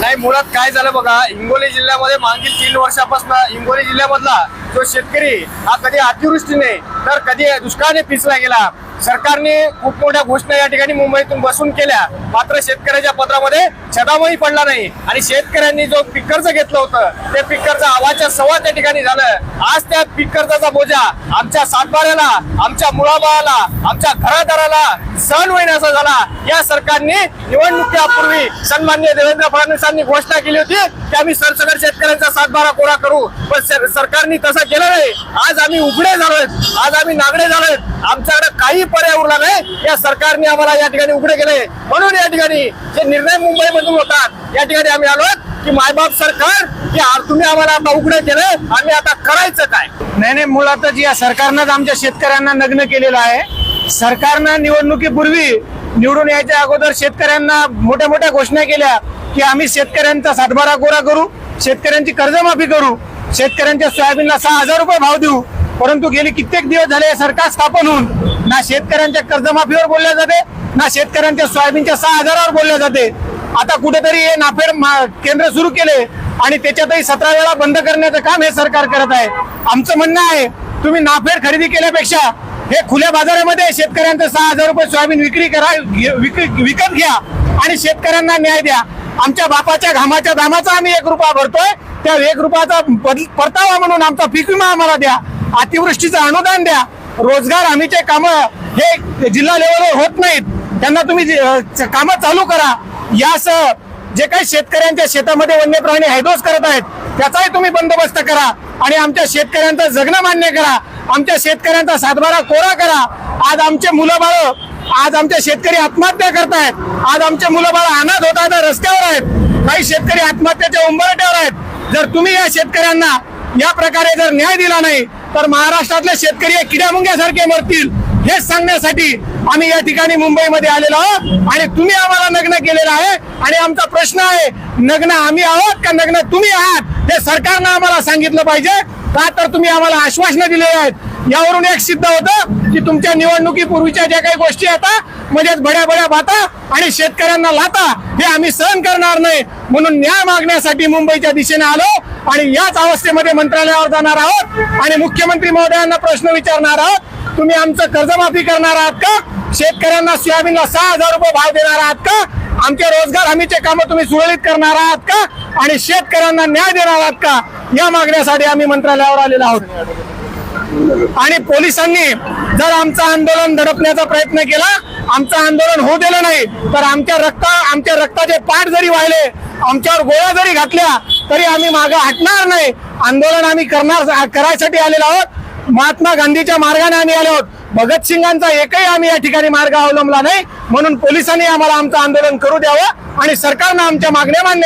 नाही, मुळात काय झालं बघा, हिंगोली जिल्ह्यामध्ये मागील 3 वर्षापासून हिंगोली जिल्ह्यामधला जो शेतकरी हा कधी अतिवृष्टीने तर कधी दुष्काळाने पिचला गेला. सरकारने खूप मोठ्या घोषणा या ठिकाणी मुंबईतून बसून केल्या, मात्र शेतकऱ्याच्या पत्रामध्ये छदामही पडला नाही. आणि शेतकऱ्यांनी जो पीक कर्ज घेतलं होतं ते पीक कर्ज आवाच्या सव्वा त्या ठिकाणी झालं. आज त्या पीक कर्जाचा बोजा आमच्या सातबाऱ्याला, आमच्या मुळाबाळाला, आमच्या घरादाराला सहन होईनासा झाला. या सरकारने निवडणुकीपूर्वी सन्माननीय देवेंद्र फडणवीसांनी घोषणा केली होती की आम्ही सरसकट शेतकऱ्यांचा सातबारा कोरा करू, पण सरकारने तसं केलं नाही. आज आम्ही उघडे झालोय, आज आम्ही नागडे झालोय, आमच्याकडे काही पर्याय उरला नाही. या सरकारने आम्हाला या ठिकाणी उघडे केले. म्हणून या ठिकाणी जे निर्णय मुंबईमधून होतात या ठिकाणी आम्ही आलोय की मायबाप सरकार की तुम्ही आम्हाला आता उघडे केले, आम्ही आता करायचं काय. नाही, मुळातच या सरकारनं आमच्या शेतकऱ्यांना नग्न केलेलं आहे. सरकारनं निवडणुकीपूर्वी निवडून यायच्या अगोदर शेतकऱ्यांना मोठ्या मोठ्या घोषणा केल्या की आम्ही शेतकऱ्यांचा सातबारा कोरा करू, शेतकऱ्यांची कर्जमाफी करू, शेतकऱ्यांच्या सोयाबीनला 6,000 रुपये भाव देऊ. परंतु गेली कित्येक दिवस झाले सरकार स्थापन होऊन ना शेतकऱ्यांच्या कर्जमाफीवर बोलल्या जाते, ना शेतकऱ्यांच्या सोयाबीनच्या 6,000वर बोलल्या जाते. आता कुठेतरी हे नाफेड केंद्र सुरू केले आणि त्याच्यातही 17 वेळा बंद करण्याचं काम हे सरकार करत आहे. आमचं म्हणणं आहे, तुम्ही नाफेड खरेदी केल्यापेक्षा हे खुल्या बाजारामध्ये शेतकऱ्यांचं 6,000 रुपये सोयाबीन विकत घ्या आणि शेतकऱ्यांना न्याय द्या. आमच्या बापाच्या घामाच्या दामाचा आम्ही 1 रुपया भरतोय, त्या 1 रुपयाचा परतावा म्हणून आमचा पीक विमा आम्हाला द्या, अतिवृष्टीचं अनुदान द्या. रोजगार हमीचे काम हे जिल्हा लेवलवर होत नाहीत, त्यांना तुम्ही कामं चालू करा. यासह जे काही शेतकऱ्यांच्या शेतामध्ये वन्य प्राणी हैदोस करत आहेत त्याचाही तुम्ही बंदोबस्त करा आणि आमच्या शेतकऱ्यांचं जगणं मान्य करा, आमच्या शेतकऱ्यांचा सातबारा कोरा करा. आज आमचे मुलं बाळ, आज आमचे शेतकरी आत्महत्या करतायत, आज आमचे मुलं बाळ अनाथ होत आहेत, रस्त्यावर आहेत, काही शेतकरी आत्महत्याच्या उंबरठ्यावर आहेत. जर तुम्ही या शेतकऱ्यांना या प्रकारे जर न्याय दिला नाही तर महाराष्ट्रातले शेतकरी हे किड्यामुंग्यासारखे मरतील. हेच सांगण्यासाठी आम्ही या ठिकाणी मुंबईमध्ये आलेलो आहोत आणि तुम्ही आम्हाला नग्न केलेलं आहे. आणि आमचा प्रश्न आहे, नग्न आम्ही आहोत का नग्न तुम्ही आहात, हे सरकारनं आम्हाला सांगितलं पाहिजे. का तर तुम्ही आम्हाला आश्वासनं दिलेली आहेत. यावरून एक सिद्ध होतं की तुमच्या निवडणुकीपूर्वीच्या ज्या काही गोष्टी आहेत म्हणजेच बड्या बाता आणि शेतकऱ्यांना लाता हे आम्ही सहन करणार नाही. म्हणून न्याय मागण्यासाठी मुंबईच्या दिशेने आलो आणि याच अवस्थेमध्ये मंत्रालयावर जाणार आहोत आणि मुख्यमंत्री महोदयांना प्रश्न विचारणार आहोत, तुम्ही आमचं कर्जमाफी करणार आहात का, शेतकऱ्यांना सोयाबीनला 6,000 रुपये भाव देणार आहात का, आमच्या रोजगार हमीचे कामं तुम्ही सुरळीत करणार आहात का आणि शेतकऱ्यांना न्याय देणार आहात का, या मागण्यासाठी आम्ही मंत्रालयावर आलेलो आहोत. आणि पोलिसांनी जर आमचं आंदोलन दडपण्याचा प्रयत्न केला, आमचं आंदोलन होऊ दिलं नाही तर आमच्या रक्ताचे पाठ जरी वाहिले, आमच्यावर गोळ्या जरी घातल्या तरी आम्ही मागे हटणार नाही. आंदोलन आम्ही करायसाठी आलेलो आहोत. महात्मा गांधीच्या मार्गाने आम्ही आलो आहोत. भगतसिंगांचा एकही आम्ही या ठिकाणी मार्ग अवलंबला नाही. म्हणून पोलिसांनी आम्हाला आमचं आंदोलन करू द्यावं आणि सरकारनं आमच्या मागण्या मान्य